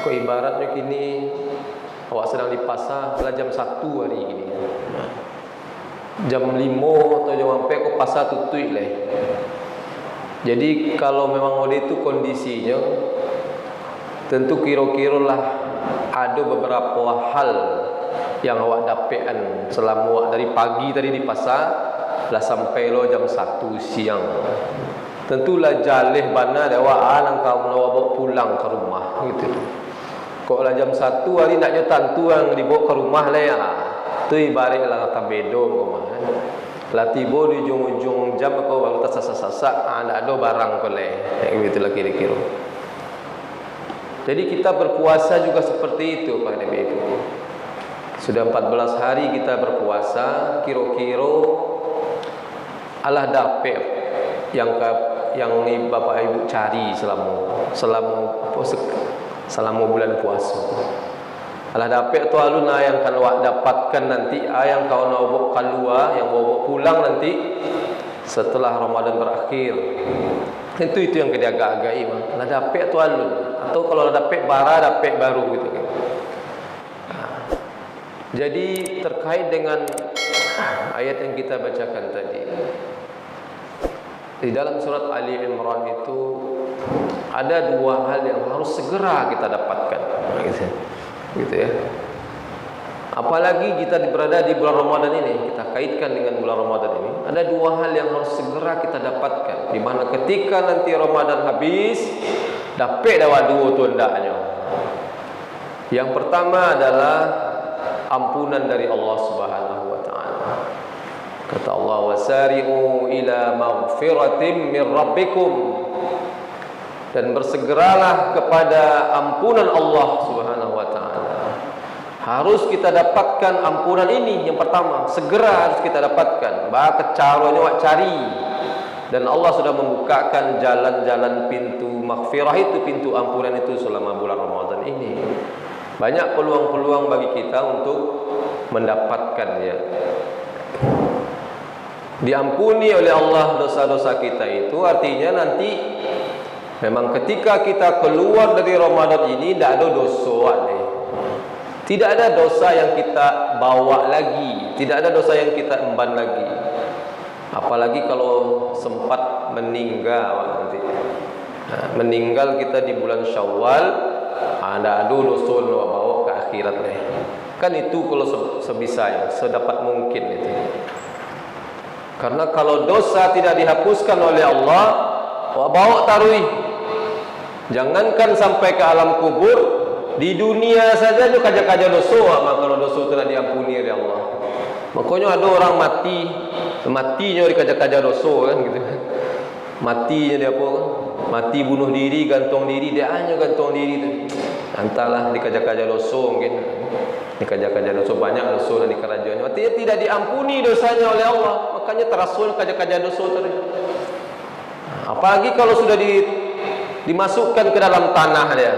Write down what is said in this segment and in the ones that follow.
Kok ibaratnya kini awak sedang di pasar jam 1 hari ini. Jam 5 atau jam sampai kok pasar tutup leh. Jadi kalau memang mode itu kondisinya, tentu kira-kira lah ada beberapa hal yang awak dapatkan selama awak dari pagi tadi di pasar lah sampai lo jam 1 siang. Tentulah jalih bana awak langkah bawa pulang ke rumah gitu. Kok lah jam 1 hari naknya tantu yang dibawa ke rumah lah ya. Tu ibaratlah kata bedo kau lah tiba di ujung-ujung jam kau baru tersasak-sasak, tak ada barang kau leh. Begitulah kira-kira. Jadi kita berpuasa juga seperti itu Pak Nabi itu. Sudah 14 hari kita berpuasa, kira-kira Allah dapet yang ni Bapak Ibu cari selama bulan puasa. Allah dapat tu alun yang kalau awak dapatkan nanti yang kau nak bawa keluar, yang bawa pulang nanti setelah Ramadan berakhir. Itu yang kita agak-agai mah. Allah dapat tu alun, atau kalau dapat dapat baru gitu kan. Jadi terkait dengan ayat yang kita bacakan tadi, di dalam surat Ali Imran itu ada dua hal yang harus segera kita dapatkan, gitu ya. Apalagi kita berada di bulan Ramadan ini, kita kaitkan dengan bulan Ramadan ini, ada dua hal yang harus segera kita dapatkan, di mana ketika nanti Ramadan habis, dapat dapat dua tu hendaknya. Yang pertama adalah ampunan dari Allah Subhanahu wa taala. Kata Allah, wasari'u ila maghfiratin min rabbikum, dan bersegeralah kepada ampunan Allah Subhanahu wa taala. Harus kita dapatkan ampunan ini yang pertama, segera harus kita dapatkan. Bahkan caranya awak cari. Dan Allah sudah membukakan jalan-jalan pintu maghfirah itu, pintu ampunan itu selama bulan Ramadan ini. Banyak peluang-peluang bagi kita untuk mendapatkannya. Diampuni oleh Allah dosa-dosa kita itu artinya nanti memang ketika kita keluar dari Ramadan ini tidak ada dosa nih. Tidak ada dosa yang kita bawa lagi, tidak ada dosa yang kita emban lagi. Apalagi kalau sempat meninggal nanti. Meninggal kita di bulan Syawal, tidak ada dosa yang bawa ke akhirat nih. Kan itu kalau sebisa sedapat mungkin itu. Karena kalau dosa tidak dihapuskan oleh Allah, bawa taruh. Jangankan sampai ke alam kubur, di dunia saja tu kaja-kaja dosa, maka kalau dosa tidak diampuni oleh Allah. Makanya ada orang matinya di kaja-kaja dosa kan gitu. Matinya dia apa kan? Mati bunuh diri, gantung diri, dia hanya gantung diri tu. Entahlah di kaja-kaja dosa mungkin. Di kaja-kaja dosa banyak dosa di kerajaannya. Artinya tidak diampuni dosanya oleh Allah. Makanya terasul kaja-kaja dosa tadi. Apalagi kalau sudah dimasukkan ke dalam tanah dia.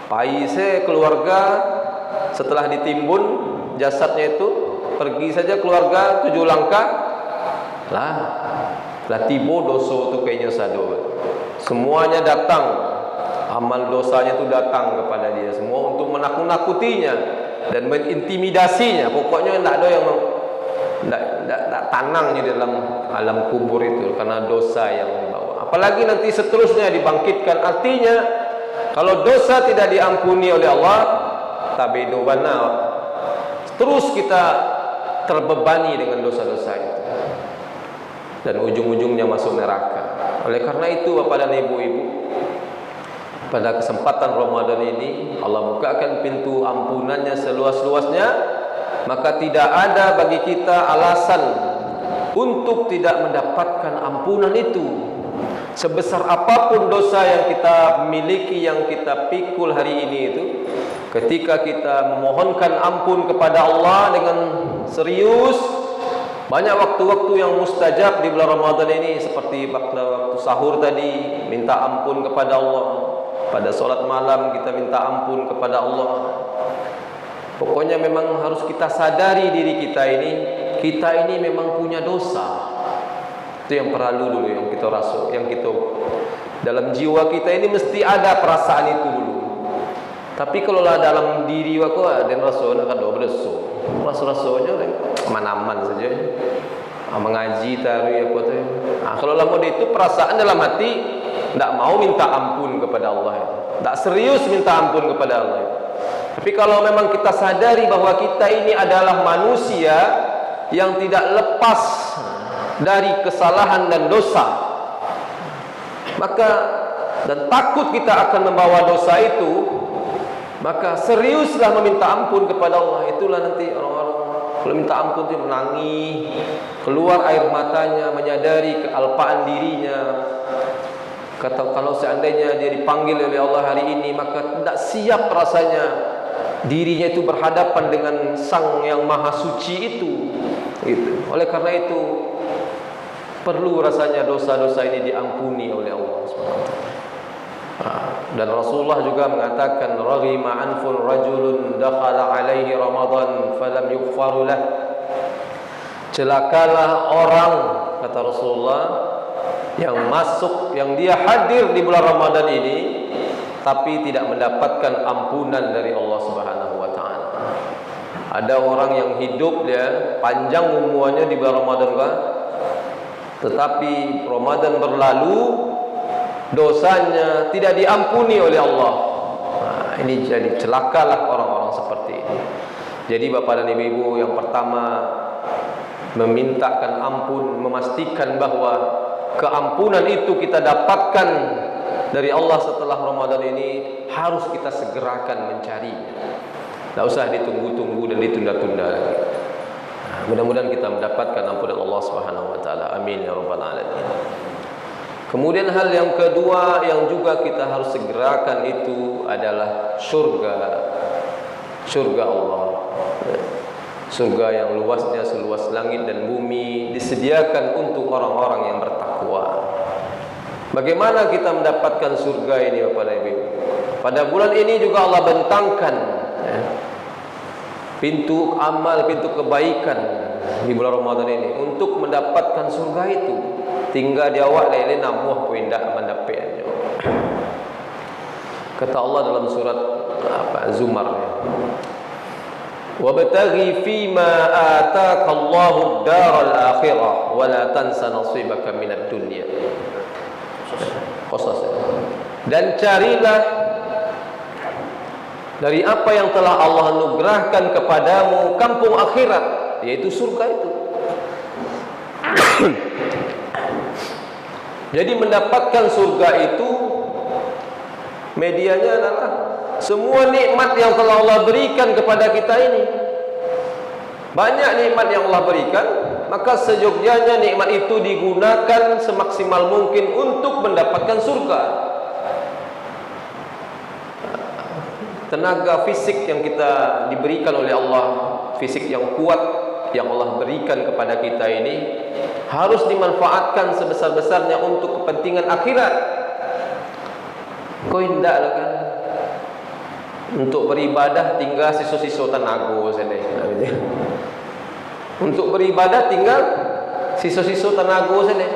Paise keluarga setelah ditimbun jasadnya itu, pergi saja keluarga 7 langkah lah tibo dosa tu kayaknya sado. Semuanya datang, amal dosanya itu datang kepada dia semua untuk menakut-nakutinya dan mengintimidasinya. Pokoknya tidak ada yang tidak tanangnya di dalam alam kubur itu karena dosa yang dibawa. Apalagi nanti seterusnya dibangkitkan. Artinya kalau dosa tidak diampuni oleh Allah, tabedo bana, terus kita terbebani dengan dosa-dosa itu. Dan ujung-ujungnya masuk neraka. Oleh karena itu Bapak dan Ibu-ibu, pada kesempatan Ramadan ini Allah bukakan pintu ampunannya seluas-luasnya, maka tidak ada bagi kita alasan untuk tidak mendapatkan ampunan itu. Sebesar apapun dosa yang kita miliki, yang kita pikul hari ini itu, ketika kita memohonkan ampun kepada Allah dengan serius, banyak waktu-waktu yang mustajab di bulan Ramadan ini, seperti waktu sahur tadi minta ampun kepada Allah, pada solat malam kita minta ampun kepada Allah. Pokoknya memang harus kita sadari diri kita ini memang punya dosa. Itu yang perlu dulu yang kita rasa, yang kita dalam jiwa kita ini mesti ada perasaan itu dulu. Tapi kalau lah dalam diri aku ada rasa nak ada berdosa. Rasa-rasanya aman-aman saja. Mengaji taruh apa tu. Kalau lama itu perasaan dalam hati tak mau minta ampun kepada Allah itu. Tak serius minta ampun kepada Allah itu. Tapi kalau memang kita sadari bahwa kita ini adalah manusia yang tidak lepas dari kesalahan dan dosa, maka dan takut kita akan membawa dosa itu, maka seriuslah meminta ampun kepada Allah. Itulah nanti orang-orang kalau minta ampun itu menangis, keluar air matanya, menyadari kealpaan dirinya. Kata kalau seandainya dia dipanggil oleh Allah hari ini, maka tidak siap rasanya dirinya itu berhadapan dengan Sang yang Maha Suci itu. Gitu. Oleh karena itu perlu rasanya dosa-dosa ini diampuni oleh Allah SWT. Dan Rasulullah juga mengatakan, raghima anfun rajulun dakhala alaihi Ramadan falam yughfar lah. Celakalah orang, kata Rasulullah, yang masuk, yang dia hadir di bulan Ramadan ini tapi tidak mendapatkan ampunan dari Allah Subhanahu wa taala. Ada orang yang hidup dia panjang umurnya di bulan Ramadan kan, tetapi Ramadan berlalu, dosanya tidak diampuni oleh Allah. Ini jadi celakalah orang-orang seperti ini. Jadi Bapak dan Ibu, yang pertama memintakan ampun, memastikan bahwa keampunan itu kita dapatkan dari Allah setelah Ramadan ini, harus kita segerakan mencarinya. Tak usah ditunggu-tunggu dan ditunda-tunda lagi. Mudah-mudahan kita mendapatkan ampunan Allah Subhanahu wa taala. Amin ya rabbal alamin. Kemudian hal yang kedua yang juga kita harus segerakan itu adalah surga. Surga Allah. Surga yang luasnya seluas langit dan bumi, disediakan untuk orang-orang yang bertakwa. Bagaimana kita mendapatkan surga ini Bapak dan Ibu? Pada bulan ini juga Allah bentangkan pintu amal, pintu kebaikan di bulan Ramadan ini untuk mendapatkan surga itu. Tinggal di awak lele namuh pun tidak mendapatkannya. Kata Allah dalam surat Zumar, wabtaghi fima ataka Allahu ad-daral akhirah wa la tansa nasibaka minad dunya. Qasas. Dan carilah dari apa yang telah Allah anugerahkan kepadamu kampung akhirat, yaitu surga itu. Jadi mendapatkan surga itu medianya adalah semua nikmat yang telah Allah berikan kepada kita ini. Banyak nikmat yang Allah berikan, maka seyogyanya nikmat itu digunakan semaksimal mungkin untuk mendapatkan surga. Tenaga fisik yang kita diberikan oleh Allah, fisik yang kuat yang Allah berikan kepada kita ini, harus dimanfaatkan sebesar-besarnya untuk kepentingan akhirat. Kau hendaklah kan untuk beribadah tinggal sisa-sisa tenaga saja. Untuk beribadah tinggal sisa-sisa tenaga saja.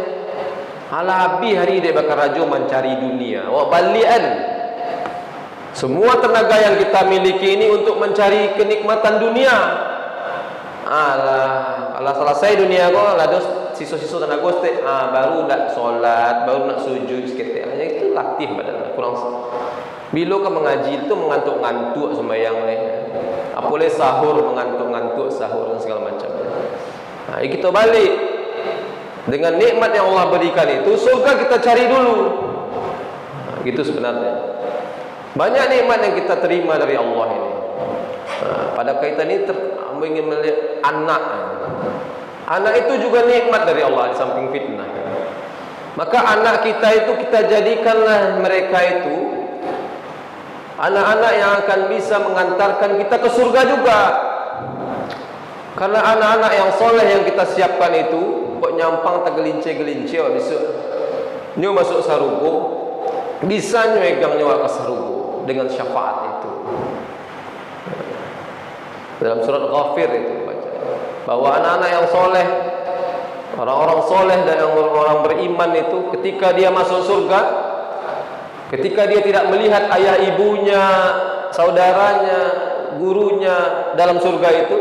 Alah habis hari dia bakal raja mencari dunia. Wah balian. Semua tenaga yang kita miliki ini untuk mencari kenikmatan dunia. Alah selesai dunia kau, lalu sisa-sisa tenaga sete, baru nak solat, baru nak sujud sikit. Hanya itu latih badan. Kurang. Bila kau mengaji itu mengantuk-ngantuk sembahyang ni. Apalagi sahur mengantuk-ngantuk sahur dan segala macam. Kita balik dengan nikmat yang Allah berikan itu, surga kita cari dulu. Gitu sebenarnya. Banyak nikmat yang kita terima dari Allah ini. Pada kaitan ini ingin melihat anak. Anak itu juga nikmat dari Allah di samping fitnah. Maka anak kita itu kita jadikanlah mereka itu anak-anak yang akan bisa mengantarkan kita ke surga juga. Karena anak-anak yang soleh yang kita siapkan itu kok nyampang tak gelincir-gelincir besok nyu masuk sarugo, bisa megang nyawa ke sarugo dengan syafaat itu. Dalam surat Ghafir itu baca bahwa anak-anak yang soleh, orang-orang soleh dan orang-orang beriman itu ketika dia masuk surga, Ketika dia tidak melihat ayah ibunya, saudaranya, gurunya dalam surga itu,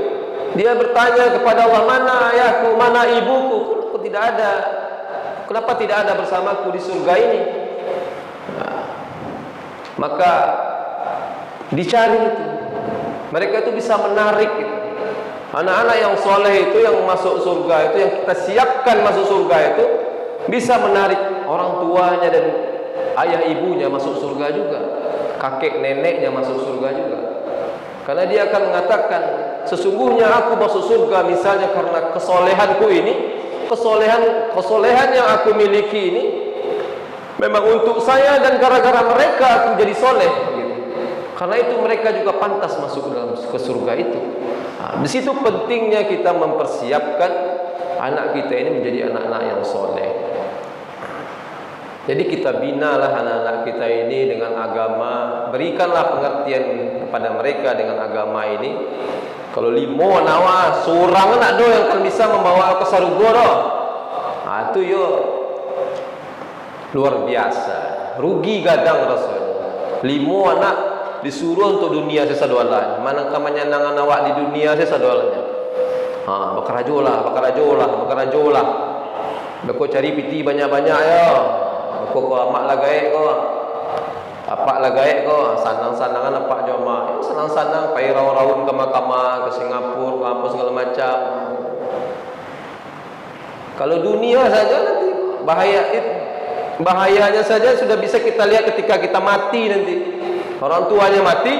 dia bertanya kepada Allah, mana ayahku, mana ibuku? Kenapa tidak ada? Kenapa tidak ada bersamaku di surga ini? Nah, maka dicari itu. Mereka itu bisa menarik itu. Anak-anak yang soleh itu, yang masuk surga itu, yang kita siapkan masuk surga itu, bisa menarik orang tuanya dan ayah ibunya masuk surga juga, kakek neneknya masuk surga juga. Karena dia akan mengatakan, sesungguhnya aku masuk surga misalnya karena kesolehanku ini, kesolehan yang aku miliki ini memang untuk saya, dan gara-gara mereka aku jadi soleh gitu. Karena itu mereka juga pantas masuk ke surga itu. Nah, di situ pentingnya kita mempersiapkan anak kita ini menjadi anak-anak yang soleh. Jadi kita binalah anak-anak kita ini dengan agama, berikanlah pengertian kepada mereka dengan agama ini. Kalau limo nawa seorang anak do yang akan bisa membawa ke surga doh. Nah, itu yo luar biasa. Rugi gadang rasanya. Limo anak disuruh untuk dunia sesadualan. Mana kamanya nangan awak di dunia sesadualannya. Bakarajolah. Beko cari piti banyak-banyak ya. Kau amak lagai kau, apak lagai kau, sanang-sanangan apak joma, sanang-sanang, pai raun-raun ke Mahkamah, ke Singapura, ke apa segala macam. Kalau dunia saja nanti bahayanya saja sudah bisa kita lihat ketika kita mati nanti. Orang tuanya mati,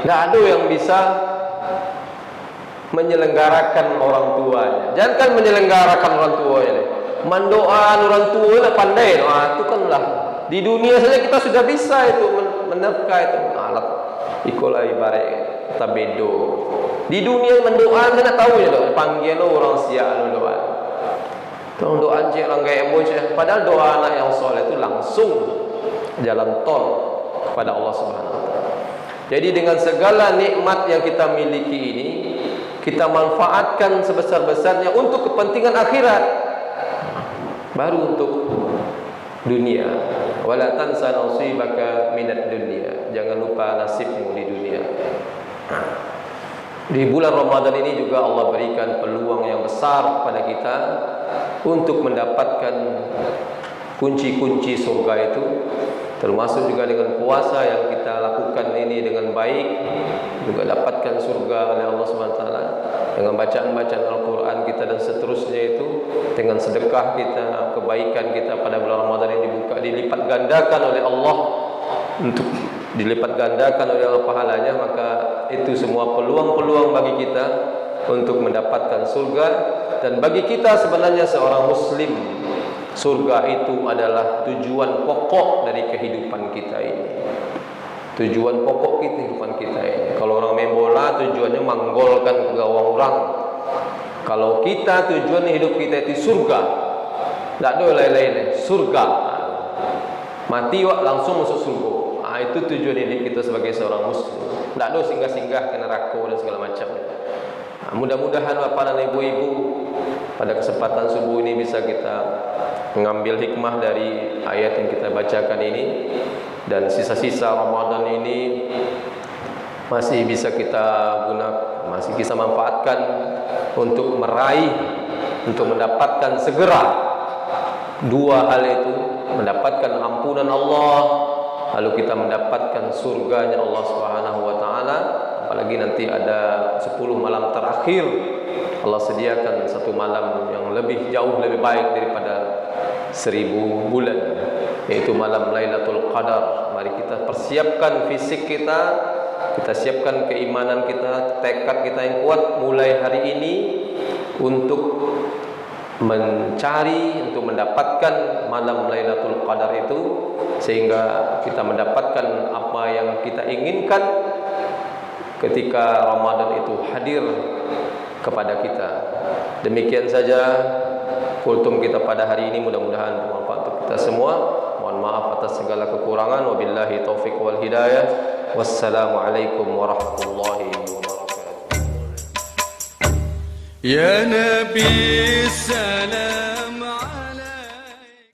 tidak ada yang bisa menyelenggarakan orang tuanya. Jangan kan menyelenggarakan orang tuanya. Mandoan orang tua nak pandai, itu kan lah. Di dunia saja kita sudah bisa itu menerka itu alat ikola ibarat tabedo. Di dunia mendoan saya nak tahu ya dok, panggil orang siap doa. Tolong doa cik orang gaya bocah. Padahal doa anak yang soleh itu langsung jalan tol kepada Allah Subhanahu Wa Taala. Jadi dengan segala nikmat yang kita miliki ini, kita manfaatkan sebesar-besarnya untuk kepentingan akhirat. Baru untuk dunia. Wala tansa nasibaka minad dunya. Jangan lupa nasibmu di dunia. Di bulan Ramadan ini juga Allah berikan peluang yang besar kepada kita untuk mendapatkan kunci-kunci surga itu, termasuk juga dengan puasa yang kita lakukan ini dengan baik, juga dapatkan surga oleh Allah SWT. Dengan bacaan-bacaan Al-Quran kita dan seterusnya itu, dengan sedekah kita, kebaikan kita pada bulan Ramadan ini dibuka, dilipat gandakan oleh Allah, untuk dilipat gandakan oleh Allah pahalanya. Maka itu semua peluang-peluang bagi kita untuk mendapatkan surga. Dan bagi kita sebenarnya seorang muslim, surga itu adalah tujuan pokok dari kehidupan kita ini. Tujuan pokok kehidupan kita ini. Kalau orang main bola tujuannya menggolkan ke gawang orang. Kalau kita tujuan hidup kita itu surga, tidak ada lain-lain, surga. Mati wak langsung masuk surga. Itu tujuan hidup kita sebagai seorang muslim. Tidak ada singgah-singgah ke neraka dan segala macam. Mudah-mudahan bapak dan ibu-ibu pada kesempatan subuh ini bisa kita mengambil hikmah dari ayat yang kita bacakan ini, dan sisa-sisa Ramadan ini masih bisa kita gunakan, masih bisa manfaatkan untuk meraih, untuk mendapatkan segera dua hal itu, mendapatkan ampunan Allah, lalu kita mendapatkan surganya Allah Subhanahu Wa Taala. Apalagi nanti ada 10 malam terakhir, Allah sediakan satu malam yang lebih jauh lebih baik daripada 1000 bulan, yaitu malam Lailatul Qadar. Mari kita persiapkan fisik kita, kita siapkan keimanan kita, tekad kita yang kuat mulai hari ini untuk mencari, untuk mendapatkan malam Lailatul Qadar itu, sehingga kita mendapatkan apa yang kita inginkan ketika Ramadan itu hadir kepada kita. Demikian saja kultum kita pada hari ini, mudah-mudahan bermanfaat untuk kita semua. Mohon maaf atas segala kekurangan. Wabillahi taufiq wal hidayah. Wassalamualaikum warahmatullahi wabarakatuh. Ya Nabi